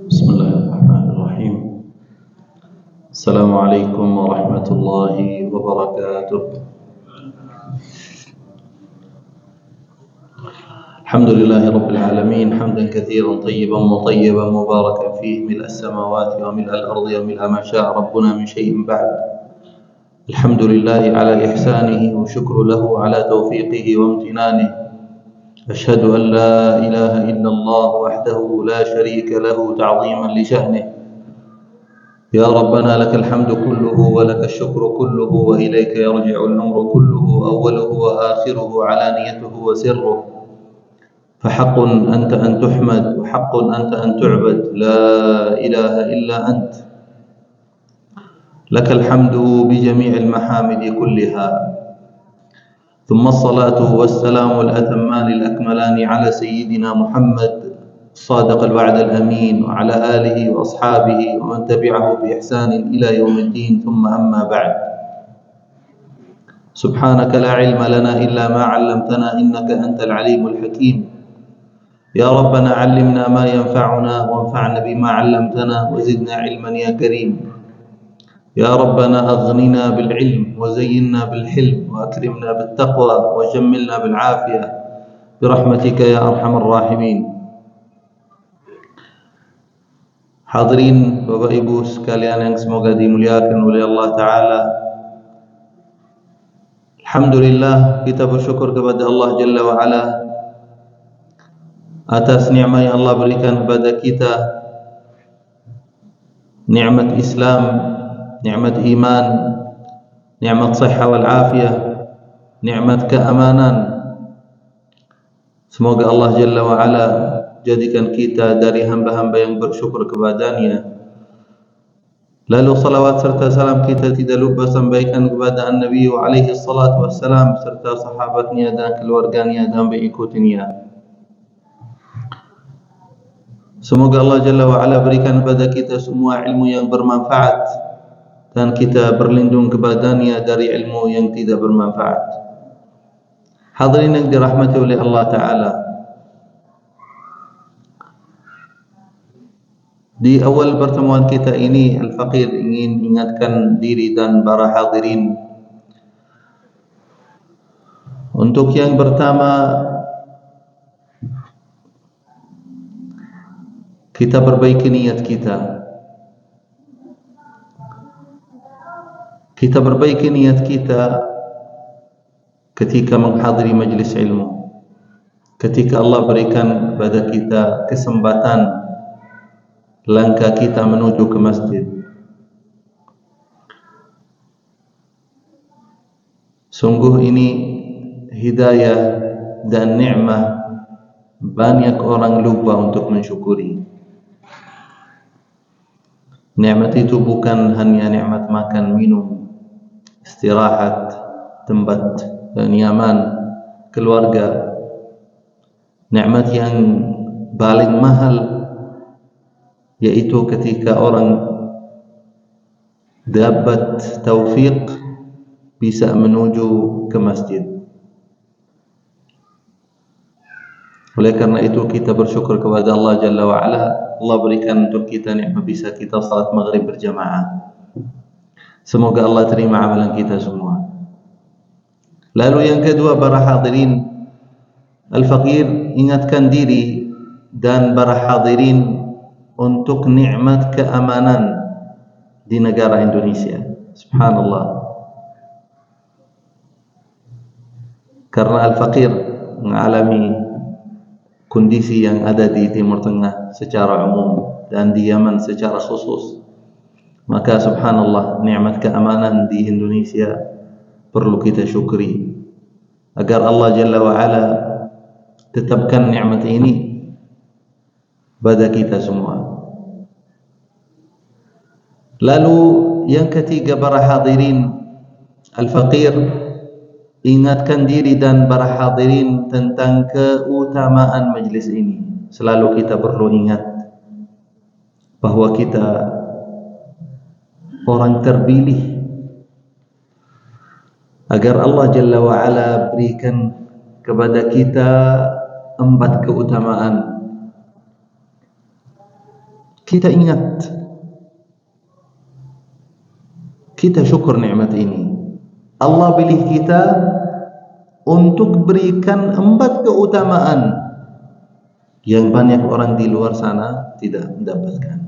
Bismillahirrahmanirrahim. Assalamualaikum warahmatullahi wabarakatuh. Alhamdulillahi rabbil alamin, hamdan katsiran tayyiban mutayyiban mubarakan fihi mil'a as-samawati wa mil'a al-ardi wa mil'a ma syaa rabbuna min shay'in ba'd. Alhamdulillahi ala ihsanihi wa syukru lahu ala tawfiqihi wa imtinanihi. أشهد أن لا إله إلا الله وحده لا شريك له تعظيما لشأنه. يا ربنا لك الحمد كله ولك الشكر كله وإليك يرجع الأمر كله أوله وآخره علانيته وسره. فحق أنت أن تحمد وحق أنت أن تعبد، لا إله إلا أنت. لك الحمد بجميع المحامد كلها. ثم الصلاة والسلام الأتمان الأكملان على سيدنا محمد الصادق الوعد الأمين وعلى آله وأصحابه ومن تبعه بإحسان إلى يوم الدين. ثم أما بعد، سبحانك لا علم لنا إلا ما علمتنا إنك أنت العليم الحكيم. يا ربنا علمنا ما ينفعنا وانفعنا بما علمتنا وزدنا علما يا كريم. يا ربنا أغننا بالعلم وزينا بالحلم وأكرمنا بالتقوى وجملنا بالعافية برحمتك يا أرحم الراحمين. Hadirin Bapak Ibu sekalian yang semoga dimuliakan oleh Allah Ta'ala, alhamdulillah kita bersyukur kepada Allah Jalla wa'ala atas nikmat yang Allah berikan kepada kita, nikmat Islam, nikmat iman, nikmat sihah wal afiyah, nikmat keamanan. Semoga Allah Jalla wa'ala jadikan kita dari hamba-hamba yang bersyukur kepadanya. Lalu salawat serta salam kita tidak lupa sampaikan kepada An-Nabi alaihi salatu wassalam serta sahabatnya dan keluarganya dan pengikutnya. Semoga Allah Jalla wa'ala berikan kepada kita semua ilmu yang bermanfaat dan kita berlindung kepadanya dari ilmu yang tidak bermanfaat. Hadirin yang dirahmati oleh Allah Ta'ala, di awal pertemuan kita ini Al-Faqir ingin ingatkan diri dan para hadirin untuk yang pertama, kita perbaiki niat kita. Kita perbaiki niat kita ketika menghadiri majlis ilmu, ketika Allah berikan kepada kita kesempatan langkah kita menuju ke masjid. Sungguh ini hidayah dan nikmat, banyak orang lupa untuk mensyukuri. Nikmat itu bukan hanya nikmat makan, minum, istirahat, tempat nyaman, keluarga. Nikmat yang paling mahal yaitu ketika orang dapat taufik bisa menuju ke masjid. Oleh karena itu kita bersyukur kepada Allah Jalla wa'ala. Allah berikan untuk kita nikmat bisa kita salat maghrib berjamaah. Semoga Allah terima amalan kita semua. Lalu yang kedua, para hadirin, Al-Faqir ingatkan diri dan para hadirin untuk nikmat keamanan di negara Indonesia. Subhanallah. Karena Al-Faqir mengalami kondisi yang ada di Timur Tengah secara umum dan di Yaman secara khusus, maka subhanallah, nikmat keamanan di Indonesia perlu kita syukuri agar Allah Jalla wa'ala tetapkan nikmat ini pada kita semua. Lalu yang ketiga, para hadirin, Al-Faqir ingatkan diri dan para hadirin tentang keutamaan majlis ini. Selalu kita perlu ingat bahwa kita orang terpilih agar Allah Jalla wa'ala berikan kepada kita 4 keutamaan. Kita ingat, kita syukur nikmat ini. Allah pilih kita untuk berikan 4 keutamaan yang banyak orang di luar sana tidak mendapatkan.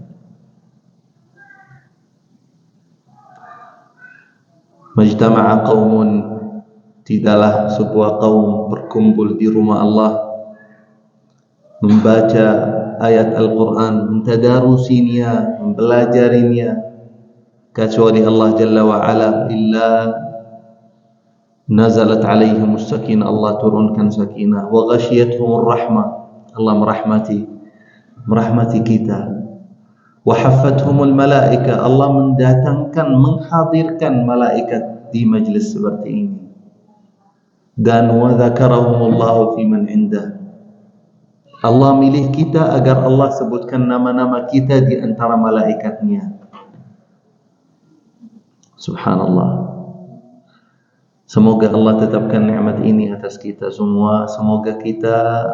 Majtama'a qaumun, tidaklah sebuah kaum berkumpul di rumah Allah membaca ayat Al-Quran, mentadarusinya, mempelajarinya, kecuali Allah Jalla wa'ala illa nazalat alaihimus sakinah, Allah turunkan sakinah, wa ghashiyatuhumur rahmah, Allah merahmati kita, wa haffathumul malaika, Allah mendatangkan, menghadirkan malaikat di majlis seperti ini, dan wa dzakarahumullahu fi man indah, Allah milih kita agar Allah sebutkan nama-nama kita di antara malaikatnya. Subhanallah. Semoga Allah tetapkan nikmat ini atas kita semua. Semoga kita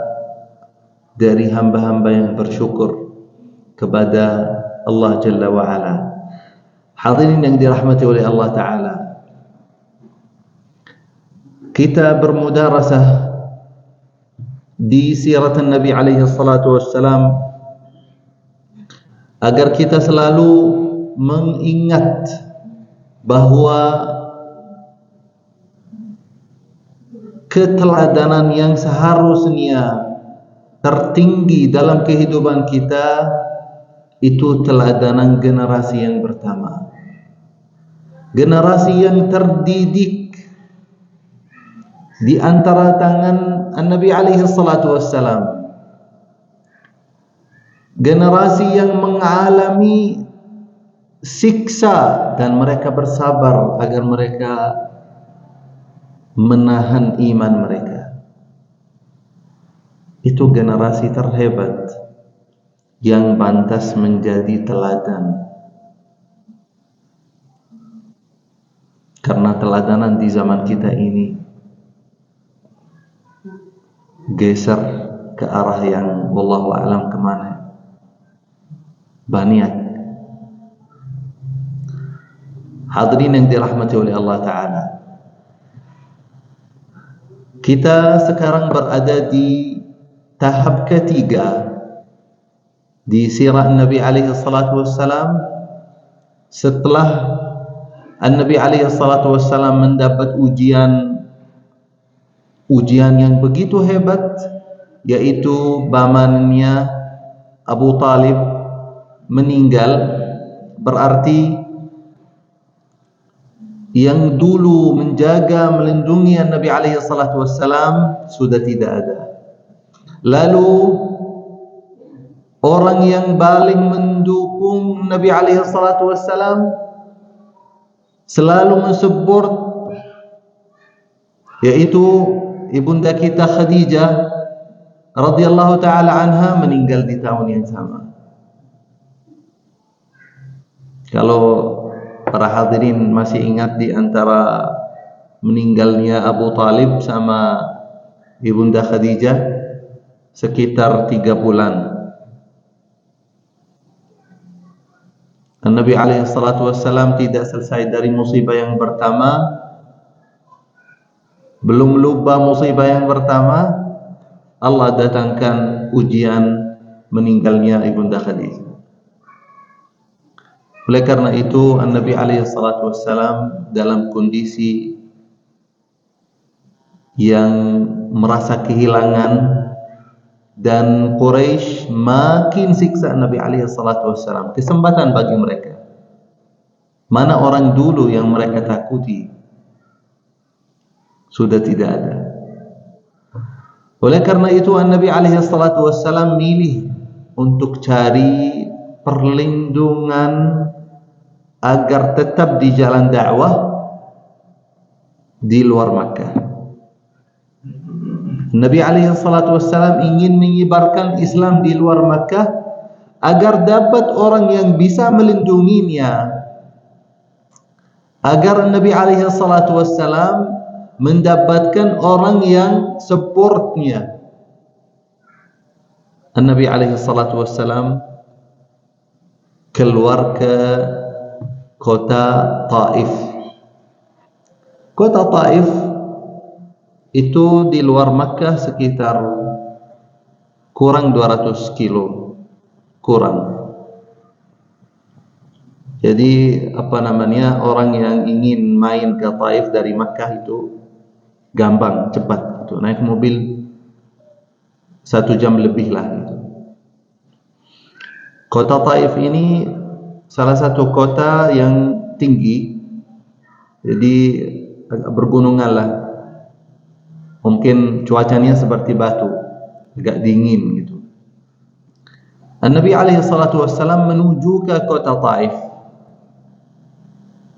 dari hamba-hamba yang bersyukur kepada Allah Jalla wa'ala. Hadirin yang dirahmati oleh Allah Ta'ala, kita bermudarasah di sirat Nabi alaihi salatu wassalam agar kita selalu mengingat bahwa keteladanan yang seharusnya tertinggi dalam kehidupan kita itu teladanan generasi yang pertama, generasi yang terdidik di antara tangan Nabi alaihi salatu wassalam, generasi yang mengalami siksa dan mereka bersabar agar mereka menahan iman mereka. Itu generasi terhebat yang pantas menjadi teladan. Karena teladanan di zaman kita ini geser ke arah yang wallahu a'lam kemana, banyak. Hadirin yang dirahmati oleh Allah Ta'ala, kita sekarang berada di tahap ketiga di sirah Nabi alaihi salatu wassalam. Setelah Nabi alaihi salatu wassalam mendapat ujian yang begitu hebat, yaitu pamannya Abu Talib meninggal, berarti yang dulu menjaga, melindungi Nabi alaihi salatu wassalam sudah tidak ada. Lalu orang yang paling mendukung Nabi alaihi salatu wassalam, selalu mensupport, yaitu ibunda kita Khadijah radhiyallahu taala anha, meninggal di tahun yang sama. Kalau para hadirin masih ingat di antara meninggalnya Abu Talib sama ibunda Khadijah, sekitar 3 bulan. Nabi alaihi salatu wassalam tidak selesai dari musibah yang pertama, belum lupa musibah yang pertama, Allah datangkan ujian meninggalnya Ibunda Khadijah. Oleh karena itu Nabi alaihi salatu wassalam dalam kondisi yang merasa kehilangan, dan Quraisy makin siksa Nabi alaihi salatu wassalam. Kesempatan bagi mereka. Mana orang dulu yang mereka takuti sudah tidak ada. Oleh karena itu Nabi alaihi salatu wassalam milih untuk cari perlindungan agar tetap di jalan dakwah di luar Makkah. Nabi alaihi salatu wassalam ingin menyebarkan Islam di luar Makkah agar dapat orang yang bisa melindunginya, agar Nabi alaihi salatu wassalam mendapatkan orang yang supportnya. Nabi alaihi salatu wassalam keluar ke kota Taif. Kota Taif itu di luar Makkah sekitar kurang 200 kilo, kurang. Jadi orang yang ingin main ke Taif dari Makkah itu gampang, cepat gitu. Naik mobil 1 jam lebih lah gitu. Kota Taif ini salah satu kota yang tinggi, jadi agak bergunungan lah. Mungkin cuacanya seperti batu, agak dingin gitu. Nabi alaihi salatu wassalam menuju ke kota Taif,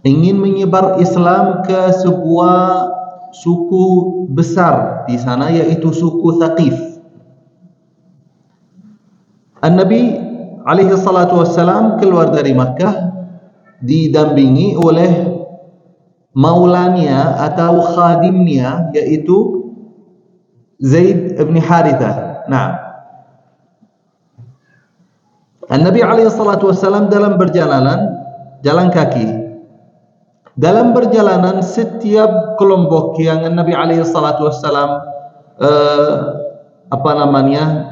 ingin menyebar Islam ke sebuah suku besar di sana, yaitu suku Thaqif. Nabi alaihi salatu wassalam keluar dari Makkah didampingi oleh maulanya atau khadimnya, yaitu Zaid bin Harithah. Nah, Nabi alaihi salatu wassalam dalam perjalanan jalan kaki. Dalam perjalanan setiap kelompok yang Nabi alaihi salatu wassalam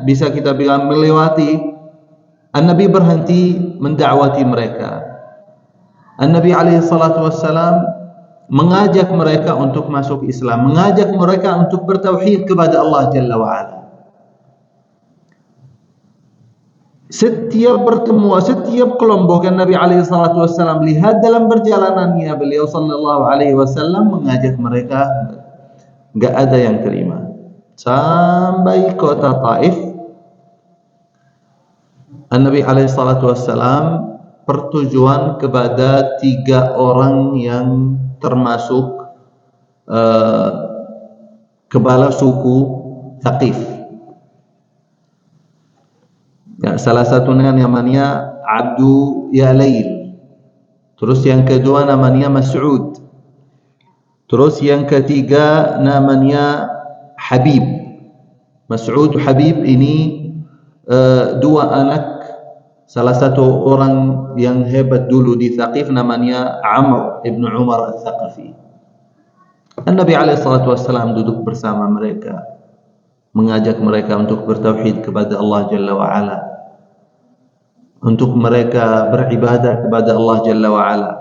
bisa kita bilang melewati, Nabi berhenti mendakwati mereka. Nabi alaihi salatu wassalam mengajak mereka untuk masuk Islam, mengajak mereka untuk bertauhid kepada Allah Jalla wa'ala. Setiap pertemuan, setiap kelompok yang Nabi alaihi salatu wassalam lihat dalam perjalanannya, beliau sallallahu alaihi wasallam mengajak mereka, enggak ada yang terima. Sampai kota Taif, Nabi alaihi salatu wassalam pertujuan kepada 3 orang yang termasuk kepala suku Thaqif. Ya, salah satunya namanya Abdu Yalail. Terus yang kedua namanya Mas'ud. Terus yang ketiga namanya Habib. Mas'ud Habib ini 2 anak salah satu orang yang hebat dulu di Thaqif, namanya Amr ibn Umar al-Thaqafi. Nabi alaihi salatu wassalam duduk bersama mereka, mengajak mereka untuk bertauhid kepada Allah Jalla wa'ala, untuk mereka beribadah kepada Allah Jalla wa'ala.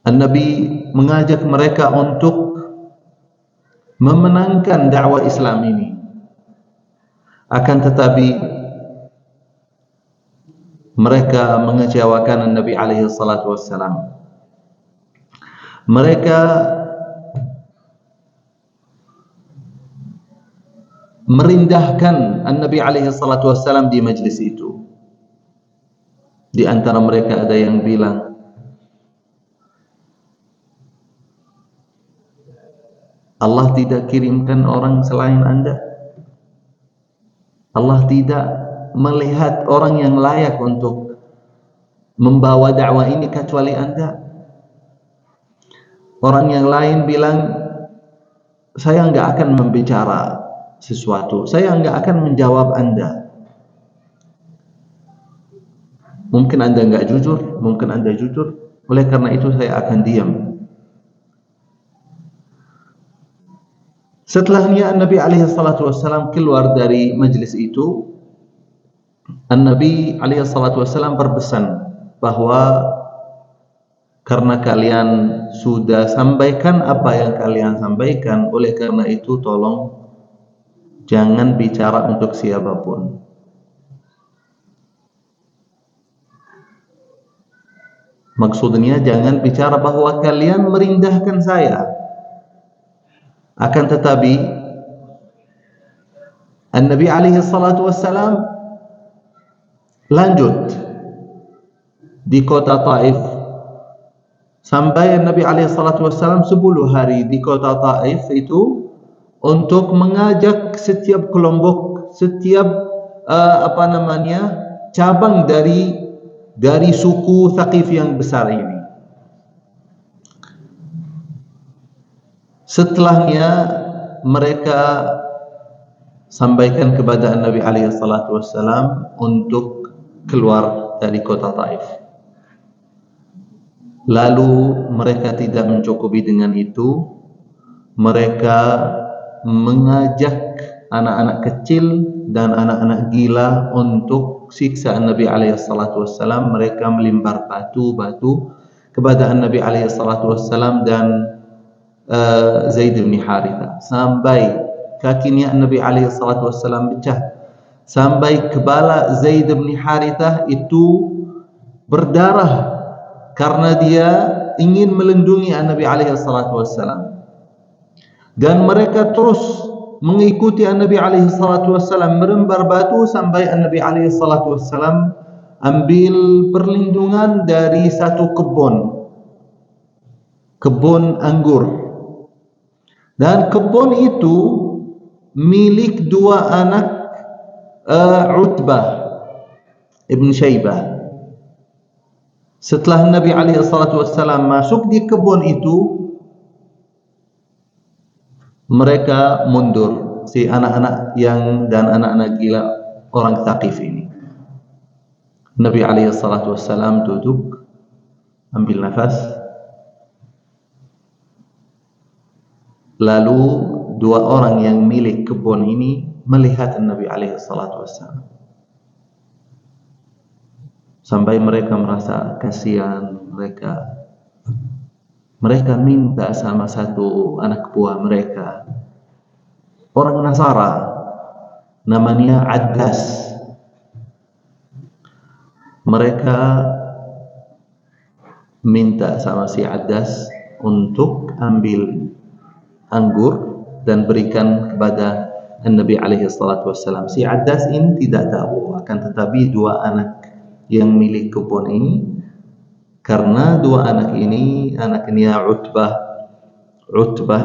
Nabi mengajak mereka untuk memenangkan dakwah Islam ini. Akan tetapi mereka mengecewakan Nabi alaihi salatu wassalam. Mereka merendahkan Nabi alaihi salatu wassalam di majlis itu. Di antara mereka ada yang bilang, Allah tidak kirimkan orang selain Anda. Allah tidak melihat orang yang layak untuk membawa dakwah ini kecuali Anda. Orang yang lain bilang, saya enggak akan membicara sesuatu, saya enggak akan menjawab Anda. Mungkin Anda enggak jujur, mungkin Anda jujur. Oleh karena itu saya akan diam. Setelahnya Nabi alaihi salatu wassalam keluar dari majlis itu. Nabi alaihi salatu wassalam berpesan bahwa karena kalian sudah sampaikan apa yang kalian sampaikan, oleh karena itu tolong jangan bicara untuk siapapun. Maksudnya jangan bicara bahwa kalian merendahkan saya. Akan tetapi Nabi alaihi salatu wassalam lanjut di kota Taif. Sampai Nabi alaihi salatu wassalam 10 hari di kota Taif itu untuk mengajak setiap kelompok, setiap cabang dari suku Thaqif yang besar ini. Setelahnya mereka sampaikan kepada Nabi alaihi salatu wassalam untuk keluar dari kota Taif. Lalu mereka tidak mencukupi dengan itu, mereka mengajak anak-anak kecil dan anak-anak gila untuk siksa Nabi alaihi salatu wassalam. Mereka melempar batu-batu kepada Nabi alaihi salatu wassalam dan Zaid bin Haritha sampai kakinya Nabi alaihi salatu wassalam pecah, sampai kepala Zaid bin Haritha itu berdarah karena dia ingin melindungi Nabi alaihi salatu wassalam. Dan mereka terus mengikuti Nabi alaihi salatu wassalam, melempar batu sampai Nabi alaihi salatu wassalam ambil perlindungan dari satu kebun anggur. Dan kebun itu milik dua anak Utbah ibn Syaibah. Setelah Nabi alaihi salatu wassalam masuk di kebun itu, mereka mundur, si anak-anak dan anak-anak gila orang Thaqif ini. Nabi alaihi salatu wassalam duduk, ambil nafas. Lalu dua orang yang milik kebun ini melihat Nabi alaihi salatu wassalam. Sampai mereka merasa kasihan, mereka minta sama satu anak buah mereka, orang Nasara, namanya Addas. Mereka minta sama si Addas untuk ambil anggur dan berikan kepada Nabi alaihi salatu wassalam. Si Addas ini tidak tahu, akan tetapi dua anak yang milik kebun ini, karena dua anak ini anaknya Utbah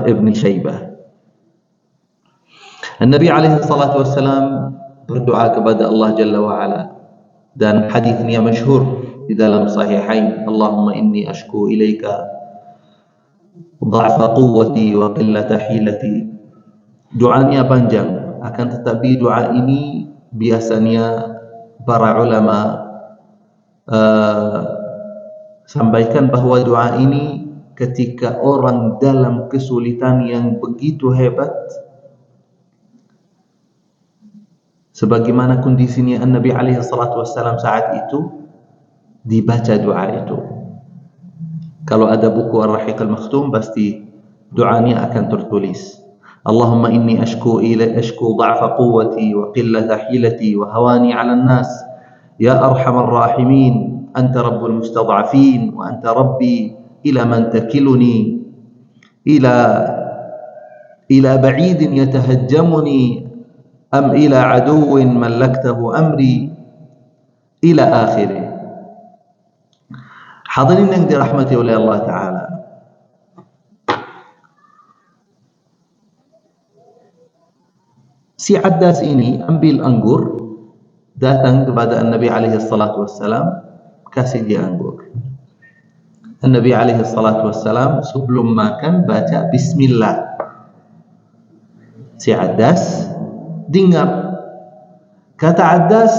ibn Syaibah. Nabi alaihi salatu wassalam berdoa kepada Allah Jalla wa Ala, dan hadisnya masyhur di dalam sahihain, Allahumma inni ashku ilaika dha'fa quwwati wa qillata hilati. Doanya panjang, akan tetapi doa ini biasanya para ulama sampaikan bahwa doa ini ketika orang dalam kesulitan yang begitu hebat, sebagaimana kondisinya Nabi alaihi salatu wassalam saat itu, dibaca doa itu. Kalau ada buku Ar-Rahiq Al-Makhtum pasti doanya akan tertulis, Allahumma inni ashku dha'fa quwwati wa qillata hilati wa hawani 'alan nas ya arhamar rahimin anta rabbul mustad'afin wa anta rabbi ila man takiluni ila ba'idin yatahajjamuni am ila aduwwin mallaktahu amri ila akhirih. Hadirin yang dirahmati oleh Allah Ta'ala, si Addas ini ambil anggur, datang kepada Nabi alaihi salatu wassalam, kasih dia anggur. Nabi alaihi salatu wassalam sebelum makan baca Bismillah. Si Addas dengar. Kata Addas,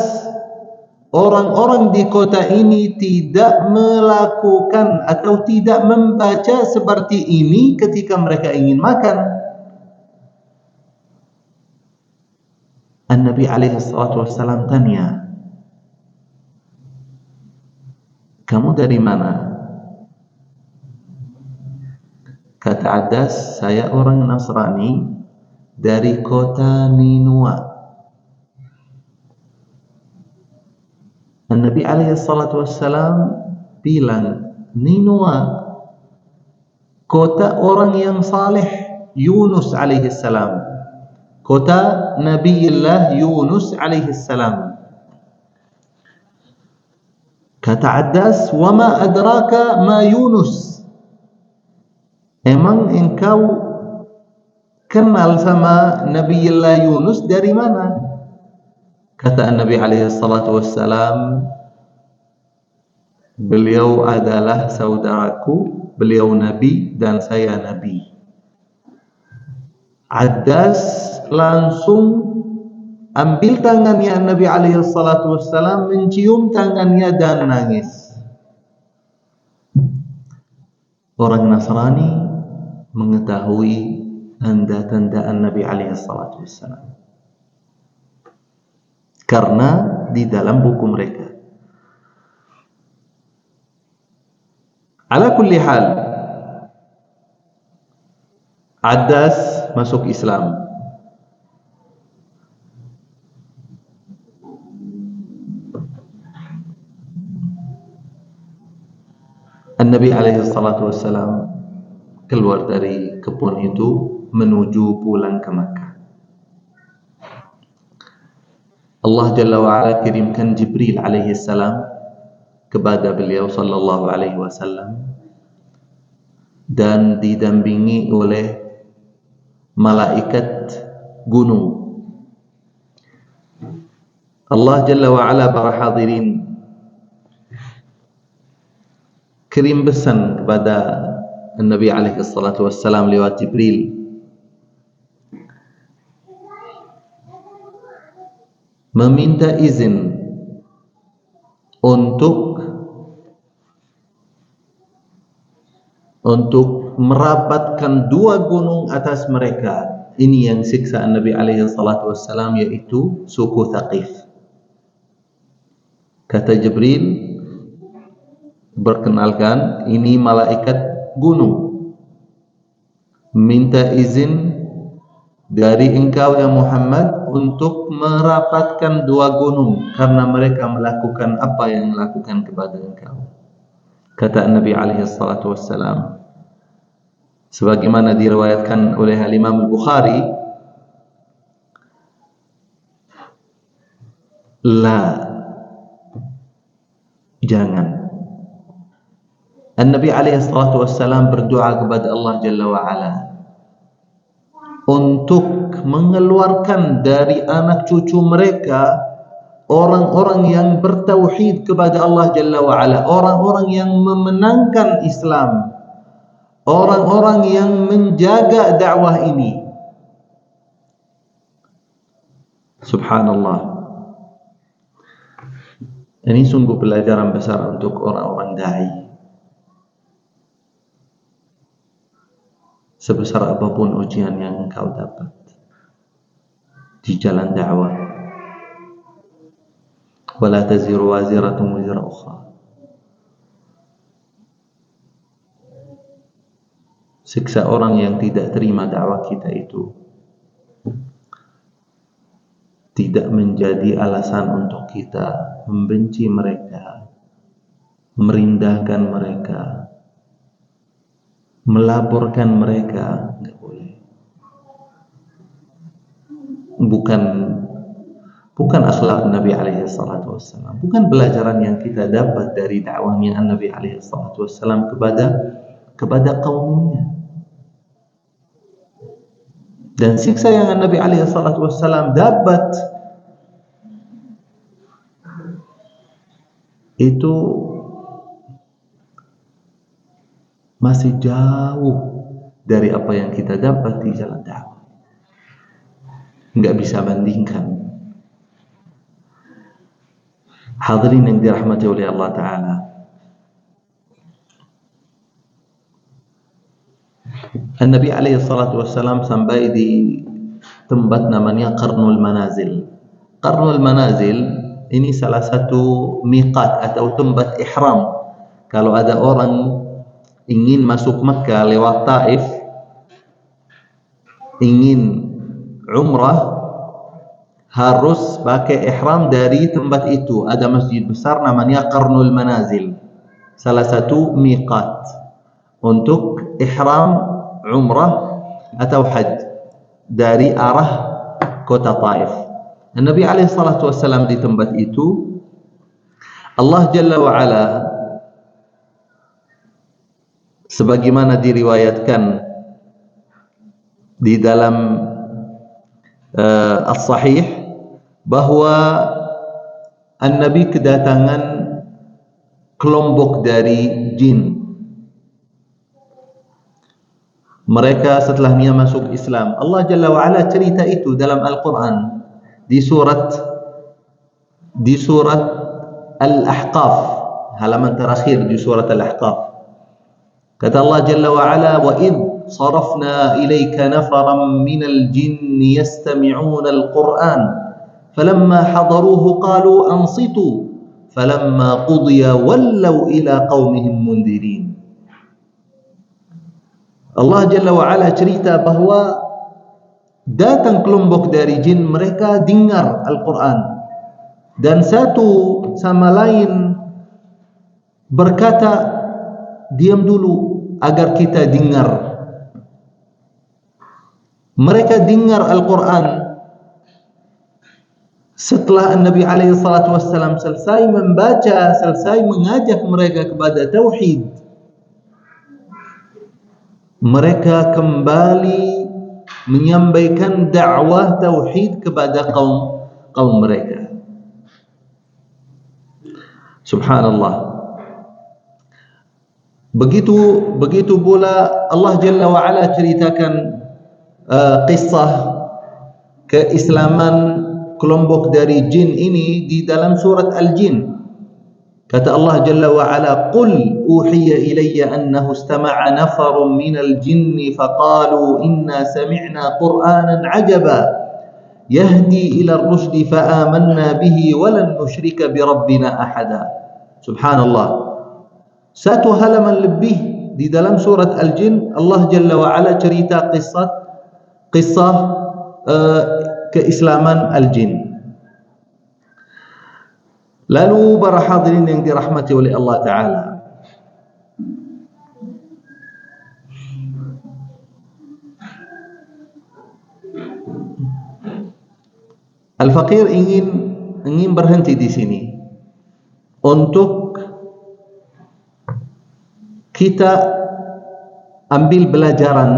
orang-orang di kota ini tidak melakukan atau tidak membaca seperti ini ketika mereka ingin makan. An-Nabi alaihi salatu wassalam tanya, kamu dari mana? Kata Addas, saya orang Nasrani dari kota Ninua. Nabi alaihi salatu wassalam bilang, Ninua, kota orang yang saleh, Yunus alaihi salam. Kota Nabiullah Yunus alaihi salam. Kata Addas, wa ma adraka ma Yunus? Emang engkau kenal sama Nabiullah Yunus dari mana? Kata Nabi alaihi salatu wassalam, beliau adalah saudaraku, beliau Nabi dan saya Nabi. Addas langsung ambil tangannya Nabi alaihi salatu wassalam, mencium tangannya dan nangis. Orang Nasrani mengetahui tanda-tanda Nabi alaihi salatu wassalam karena di dalam buku mereka. Ala kulli hal, Addas masuk Islam. Nabi alaihi salatu wassalam keluar dari kebun itu menuju pulang ke Makkah. Allah Jalla wa'ala kirimkan Jibril alaihi salam kepada beliau sallallahu alaihi wasallam dan didampingi oleh malaikat gunung. Allah Jalla wa'ala, para hadirin, kirim pesan kepada Nabi alaihi salatu wassalam lewat Jibril. Meminta izin untuk merapatkan dua gunung atas mereka. Ini yang siksa Nabi alaihi salatu wassalam, yaitu suku Thaqif. Kata Jibril, berkenalkan, ini malaikat gunung, minta izin dari engkau ya Muhammad untuk merapatkan dua gunung karena mereka melakukan apa yang melakukan kepada engkau. Kata Nabi alaihi salatu wassalam, sebagaimana diriwayatkan oleh Imam Al-Bukhari, la, jangan. Nabi alaihi salatu wassalam berdoa kepada Allah Jalla wa'ala untuk mengeluarkan dari anak cucu mereka orang-orang yang bertauhid kepada Allah Jalla wa'ala, orang-orang yang memenangkan Islam, orang-orang yang menjaga dakwah ini. Subhanallah. Ini sungguh pelajaran besar untuk orang-orang da'i. Sebesar apapun ujian yang engkau dapat di jalan dakwah, wala taziru waziratun wizra ukhra. Siksa orang yang tidak terima dakwah kita itu tidak menjadi alasan untuk kita membenci mereka, merendahkan mereka, melaporkan mereka. Enggak boleh. Bukan akhlak Nabi alaihi salatu wassalam, bukan pelajaran yang kita dapat dari dakwahnya Nabi alaihi salatu wassalam kepada kaumnya. Dan siksa yang Nabi alaihi salatu wassalam dapat itu masih jauh dari apa yang kita dapat di jalan dakwah. enggak bisa bandingkan. Hadirin yang dirahmati oleh Allah Ta'ala, Nabi alaihi salatu wassalam sampai di tempat namanya Qarnul Manazil. Qarnul Manazil ini salah satu miqat atau tempat ihram. Kalau ada orang ingin masuk Makkah lewat Taif, ingin umrah, harus pakai ihram dari tempat itu. Ada masjid besar namanya Qarnul Manazil, salah satu miqat untuk ihram umrah atau hajj dari arah kota Taif. Nabi alaihi salatu wassalam di tempat itu, Allah Jalla wa Ala sebagaimana diriwayatkan di dalam As-Sahih bahwa Nabi kedatangan kelompok dari jin. Mereka setelahnya masuk Islam. Allah Jalla wa Ala cerita itu dalam Al-Quran di surat Al-Ahqaf, halaman terakhir di surat Al-Ahqaf. Kata Allah Jalla wa Ala, wa idh sarafna ilayka nafaran minal jinni yastami'una al-Qur'an falamma hadaruhu qalu ansitu falamma qudiya wallaw ila qaumihim mundirin. Allah Jalla wa Ala cerita bahwa datang kelompok dari jin, mereka dengar Al-Quran dan satu sama lain berkata, diam dulu agar kita dengar. Mereka dengar Al-Quran. Setelah Nabi alaihi salatu wassalam selesai membaca, selesai mengajak mereka kepada tauhid, mereka kembali menyampaikan dakwah tauhid kepada kaum mereka. Subhanallah. Begitu pula Allah Jalla wa Ala ceritakan kisah keislaman kelompok dari jin ini di dalam surat Al-Jin. Kata Allah Jalla wa Ala, "Qul uhiya ilayya annahu istama'a nafarun minal jinni faqalu inna sami'na Qur'anan 'ajaba yahdi ila ar-rusydi fa amanna bihi wa lan nusyrika bi rabbina ahada." Subhanallah. Satu halaman lebih di dalam surat Al-Jin Allah Jalla wa Ala cerita kisah keislaman Al-Jin. Lalu para hadirin yang dirahmati oleh Allah Ta'ala, Al-Faqir ingin berhenti di sini untuk kita ambil pelajaran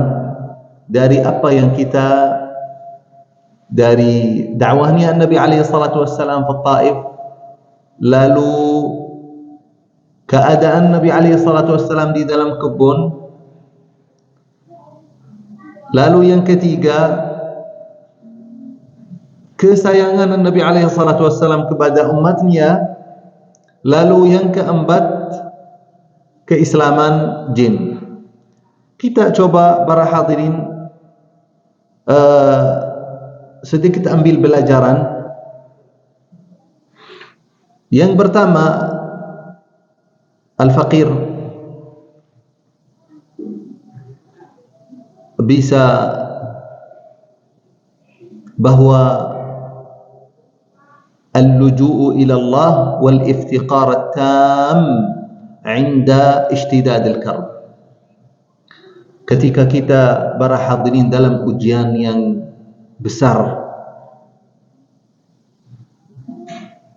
dari apa yang kita dari dakwahnya Nabi alaihi salatu wassalam di Taif, lalu keadaan Nabi alaihi salatu wassalam di dalam kebun, lalu yang ketiga kesayangan Nabi alaihi salatu wassalam kepada umatnya, lalu yang keempat keislaman jin. Kita coba para hadirin sedikit ambil pelajaran. Yang pertama, Al-Faqir bisa bahwa al-luju'u ila Allah wal iftiqar at-tam 'inda ishtidad al-karb. Ketika kita para hadirin dalam ujian yang besar,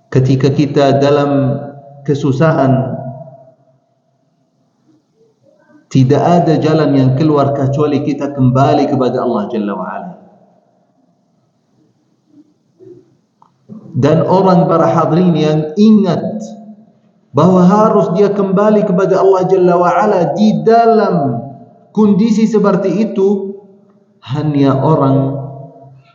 ketika kita dalam kesusahan, tidak ada jalan yang keluar kecuali kita kembali kepada Allah Jalla wa Ala. Dan orang para hadirin yang ingat bahwa harus dia kembali kepada Allah Jalla wa Ala di dalam kondisi seperti itu, hanya orang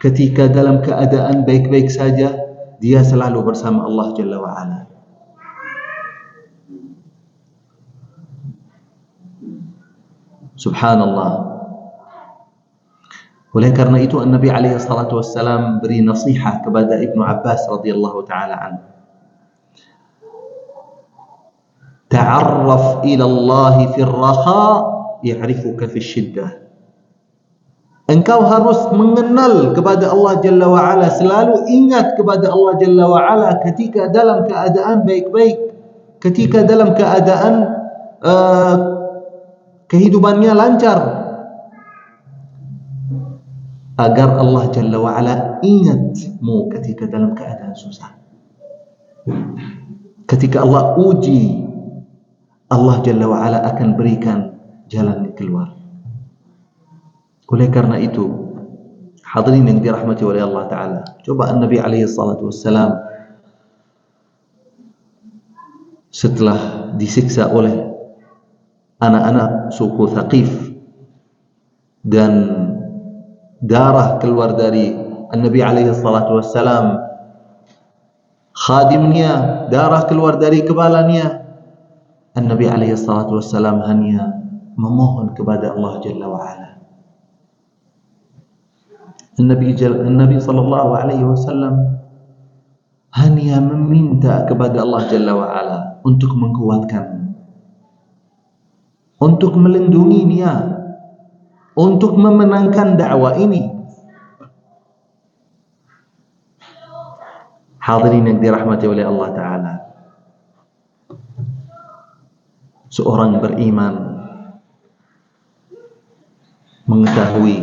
ketika dalam keadaan baik-baik saja, dia selalu bersama Allah Jalla wa'ala. Subhanallah. Oleh karena itu Nabi alaihi salatu wassalam beri nasihat kepada Ibnu Abbas radhiyallahu taala anhu. Ta'arraf ila Allah fi ar-raha ya'rifuka fi syiddah. Engkau harus mengenal kepada Allah Jalla wa Ala, selalu ingat kepada Allah Jalla wa Ala ketika dalam keadaan baik-baik, ketika dalam keadaan kehidupannya lancar, agar Allah Jalla wa Ala ingatmu ketika dalam keadaan susah. Ketika Allah uji, Allah Jalla wa Ala akan berikan jalan keluar. Oleh karena itu, hadirin yang dirahmati oleh Allah Ta'ala, coba Nabi alaihi salatu wassalam setelah disiksa oleh anak-anak suku Thaqif dan darah keluar dari Nabi alaihi salatu wassalam, khadimnya, darah keluar dari kepalanya, Nabi alaihi salatu wassalam hanya memohon kepada Allah Jalla wa Ala. Nabi sallallahu alaihi wasallam hanya meminta kepada Allah Jalla wa Ala untuk menguatkan, untuk melindungi dia, untuk memenangkan dakwah ini. Hadirin yang dirahmati oleh Allah Ta'ala, seorang beriman mengetahui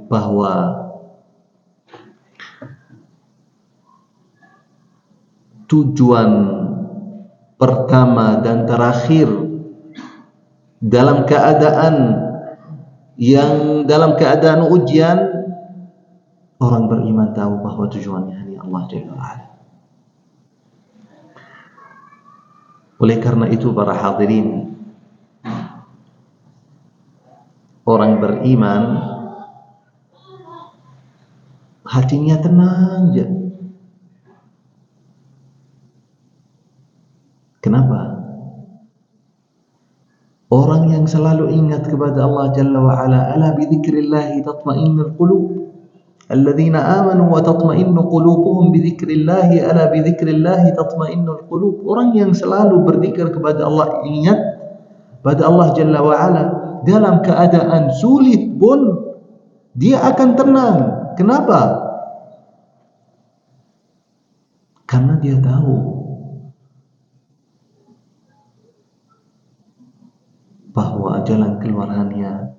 bahwa tujuan pertama dan terakhir dalam keadaan ujian, orang beriman tahu bahwa tujuannya hanya Allah Jalla wa'ala. Oleh karena itu para hadirin, orang beriman hatinya tenang saja. Kenapa? Orang yang selalu ingat kepada Allah Jalla wa Ala, ala bi dzikrillah tatma'innul qulub. Alladzina amanu wa tatma'innu qulubuhum bi dzikrillah, ala bi dzikrillah tatma'innul qulub. Orang yang selalu berzikir kepada Allah, ingat pada Allah Jalla wa Ala, dalam keadaan sulit pun dia akan tenang. Kenapa? Karena dia tahu bahwa jalan keluar hanya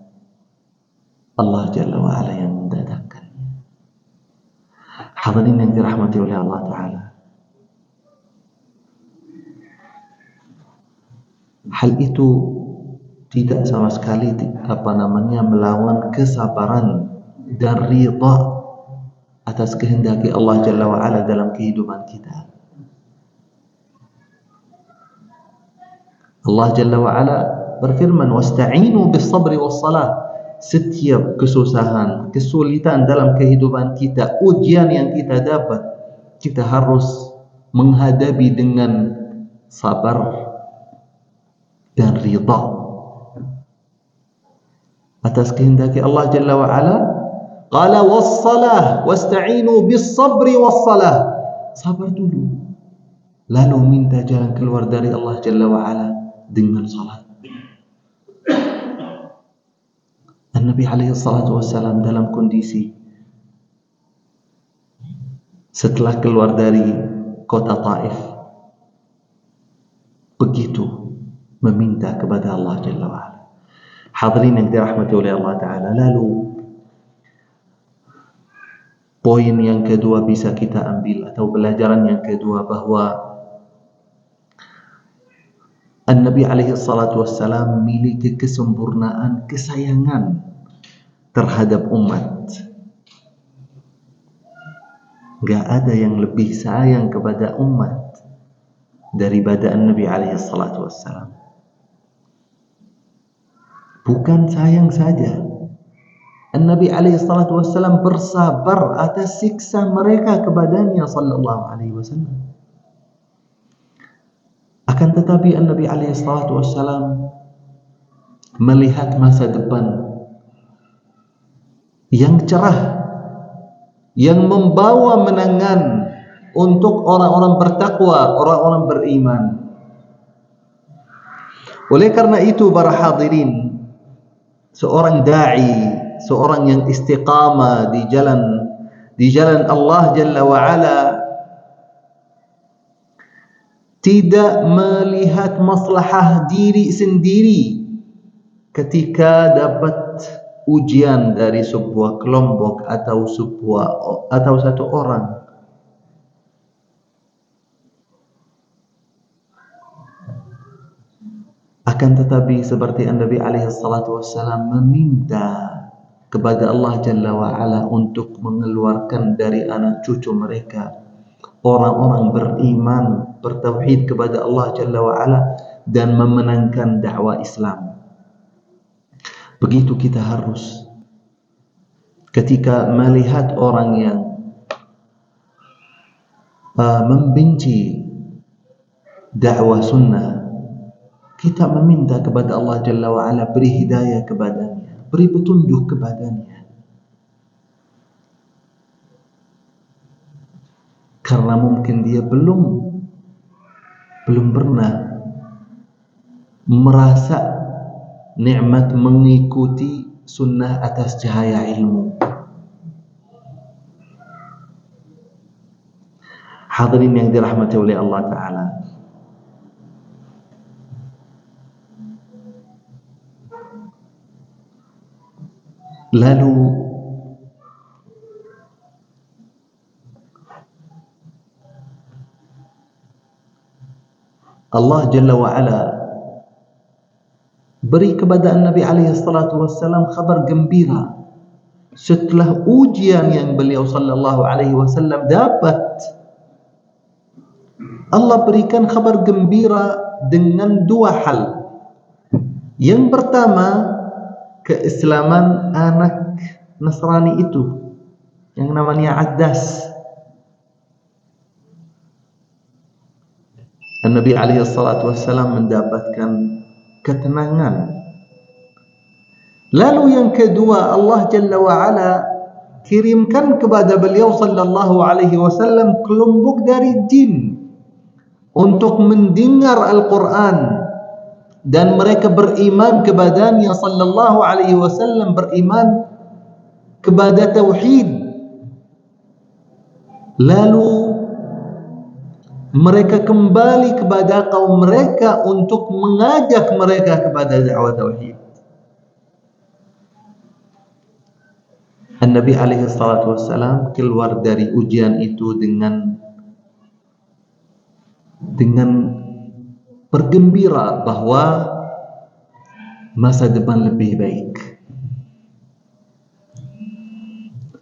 Allah Jalla wa Ala yang mendatangkannya. Hadirin yang dirahmati oleh Allah Ta'ala, hal itu tidak sama sekali melawan kesabaran dan ridha atas kehendak Allah Jalla wa Ala dalam kehidupan kita. Allah Jalla wa Ala berfirman, wasta'inu bis sabri was salah. Setiap kesusahan, kesulitan dalam kehidupan kita, ujian yang kita dapat, kita harus menghadapi dengan sabar dan ridha atas kehendak Allah Jalla wa Ala. Qala was salah wasta'inu bis sabri was salah. Sabar dulu, lalu minta jalan keluar dari Allah Jalla wa Ala dengan salat. Nabi alaihi salatu wassalam dalam kondisi setelah keluar dari kota Taif begitu meminta kepada Allah Jalla wa Ala. Hadirin yang dirahmati oleh Allah Ta'ala, lalu poin yang kedua bisa kita ambil atau pelajaran yang kedua, bahwa Nabi alaihi salatu wassalam memiliki kesempurnaan kesayangan terhadap umat. Gak ada yang lebih sayang kepada umat daripada Nabi alaihi salatu wassalam. Bukan sayang saja, Nabi alaihi salatu wassalam bersabar atas siksa mereka kepadanya sallallahu alaihi wasallam. Akan tetapi Nabi alaihi salatu wassalam melihat masa depan yang cerah, yang membawa menangan untuk orang-orang bertakwa, orang-orang beriman. Oleh karena itu para hadirin, seorang da'i, seorang yang istiqamah di jalan Allah Jalla wa Ala, tidak melihat maslahah diri sendiri ketika dapat ujian dari sebuah kelompok atau satu orang. Akan tetapi seperti Nabi alaihi salatu wassalam meminta kepada Allah Jalla wa Ala untuk mengeluarkan dari anak cucu mereka orang-orang beriman, bertauhid kepada Allah Jalla wa Ala dan memenangkan dakwah Islam. Begitu kita harus ketika melihat orang yang membenci dakwah sunnah, kita meminta kepada Allah Jalla wa Ala beri hidayah kepadanya, beri petunjuk kepadanya. Karena mungkin dia belum pernah merasa nikmat mengikuti sunnah atas cahaya ilmu. Hadirin yang dirahmati oleh Allah Ta'ala, lalu Allah Jalla wa Ala beri kepada Nabi alaihi salatu wassalam kabar gembira setelah ujian yang beliau sallallahu alaihi wasallam dapat. Allah berikan kabar gembira dengan dua hal. Yang pertama, keislaman anak Nasrani itu yang namanya Addas. Nabi alaihi salatu wassalam mendapatkan ketenangan. Lalu yang kedua, Allah Jalla wa Ala kirimkan kepada beliau sallallahu alaihi wasallam kelompok dari jin untuk mendengar Al-Quran, dan mereka beriman kepadanya sallallahu alaihi wasallam, beriman kepada tauhid. Lalu mereka kembali kepada kaum mereka untuk mengajak mereka kepada dakwah tauhid. Nabi alaihi salatu wassalam keluar dari ujian itu dengan bergembira bahwa masa depan lebih baik.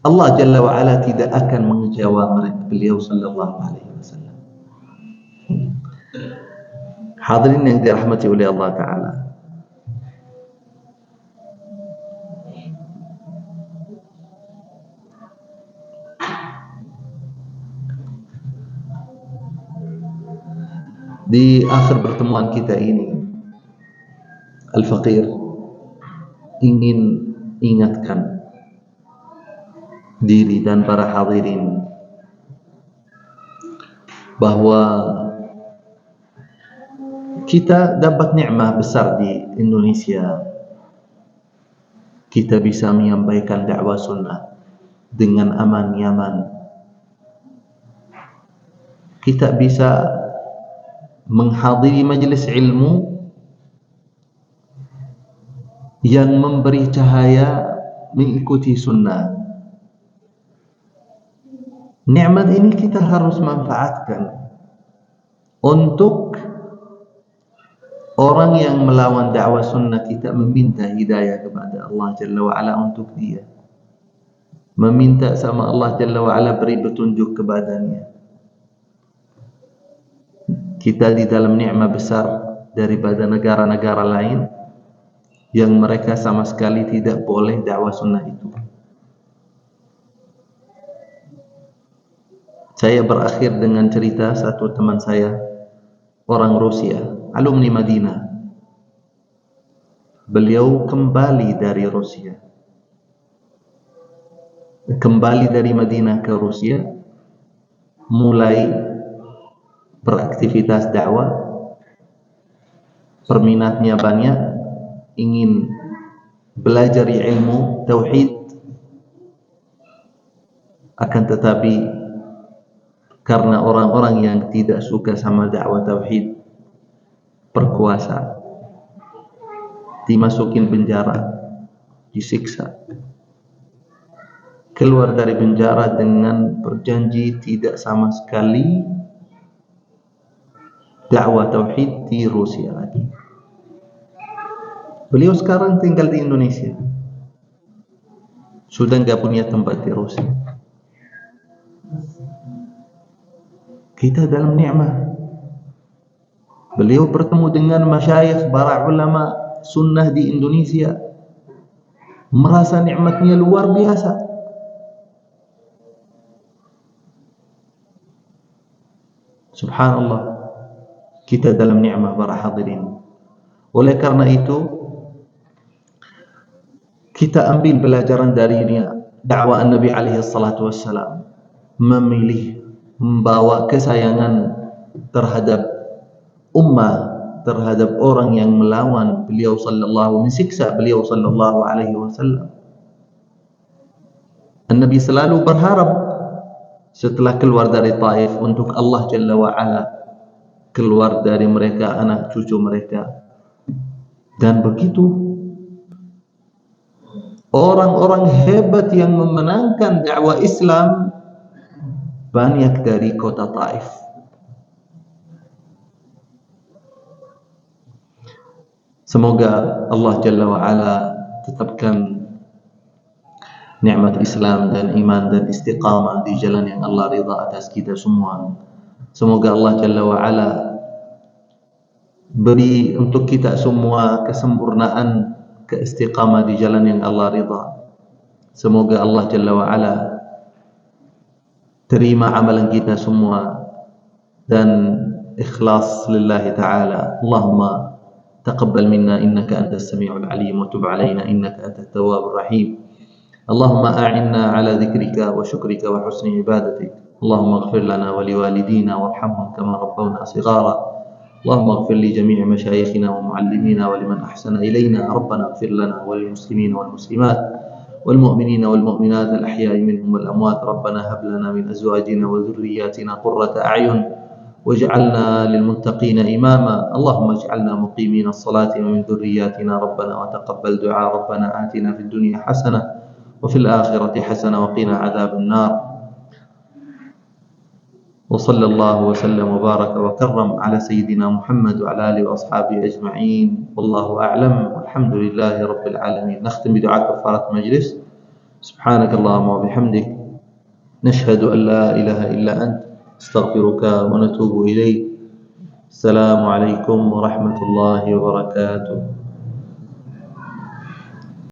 Allah Jalla wa Ala tidak akan mengecewa beliau sallallahu alaihi wasallam. Hadirin yang dirahmati oleh Allah Ta'ala, di akhir pertemuan kita ini, Al-Faqir ingin ingatkan diri dan para hadirin bahwa kita dapat nikmat besar di Indonesia. Kita bisa menyampaikan dakwah sunnah dengan aman, nyaman. Kita bisa menghadiri majelis ilmu yang memberi cahaya mengikuti sunnah. Nikmat ini kita harus manfaatkan untuk orang yang melawan dakwah sunnah. Kita meminta hidayah kepada Allah Jalla wa Ala untuk dia, meminta sama Allah Jalla wa Ala beri petunjuk kepadanya. Kita di dalam nikmat besar daripada negara-negara lain yang mereka sama sekali tidak boleh dakwah sunnah itu. Saya berakhir dengan cerita satu teman saya, orang Rusia, alumni Madinah. Beliau kembali dari Rusia, kembali dari Madinah ke Rusia, mulai beraktivitas dakwah, perminatnya banyak, ingin belajar ilmu tauhid, akan tetapi karena orang-orang yang tidak suka sama dakwah tauhid berkuasa, dimasukin penjara, disiksa. Keluar dari penjara dengan berjanji tidak sama sekali dakwah tauhid di Rusia lagi. Beliau sekarang tinggal di Indonesia, sudah nggak punya tempat di Rusia. Kita dalam nikmat. Beliau bertemu dengan masyayikh, para ulama sunnah di Indonesia, merasa nikmatnya luar biasa. Subhanallah, kita dalam nikmat para hadirin. Oleh karena itu, kita ambil pelajaran dari dakwah Nabi alaihi salatu wassalam, memilih membawa kesayangan terhadap ummah, terhadap orang yang melawan beliau sallallahu, mensiksa beliau sallallahu alaihi wasallam. Nabi selalu berharap setelah keluar dari Taif untuk Allah Jalla wa Ala keluar dari mereka, anak cucu mereka. Dan begitu orang-orang hebat yang memenangkan dakwah Islam banyak dari kota Taif. Semoga Allah Jalla wa Ala tetapkan nikmat Islam dan iman dan istiqamah di jalan yang Allah ridha atas kita semua. Semoga Allah Jalla wa Ala beri untuk kita semua kesempurnaan, keistiqamah di jalan yang Allah ridha. Semoga Allah Jalla wa Ala terima amalan kita semua dan ikhlas lillahi ta'ala. Allahumma taqabbal minna innaka antas sami'ul alim wa tub alaina innaka antat tawwabur rahim. Allahumma a'inna ala dhikrika wa syukrika wa husni ibadatik. Allahumma ighfir lana wa liwalidina warhamhum kama rabbawna shighara. Allahumma ighfir li jami'i masyayikhina wa muallimina wa liman ahsana ilayna. Rabbana ighfir lana wa lil muslimina wal muslimat والمؤمنين والمؤمنات الأحياء منهم والأموات. ربنا هب لنا من أزواجنا وذرياتنا قرة أعين واجعلنا للمتقين إماما. اللهم اجعلنا مقيمين الصلاة ومن ذرياتنا ربنا وتقبل دعاء. ربنا آتنا في الدنيا حسنة وفي الآخرة حسنة وقنا عذاب النار. وصلى الله وسلم وبارك وكرم على سيدنا محمد وعلى آله وأصحابه أجمعين. والله أعلم والحمد لله رب العالمين. نختم بدعاء كفارة المجلس. سبحانك اللهم وبحمدك نشهد أن لا إله إلا أنت استغفرك ونتوب إليك. السلام عليكم ورحمة الله وبركاته.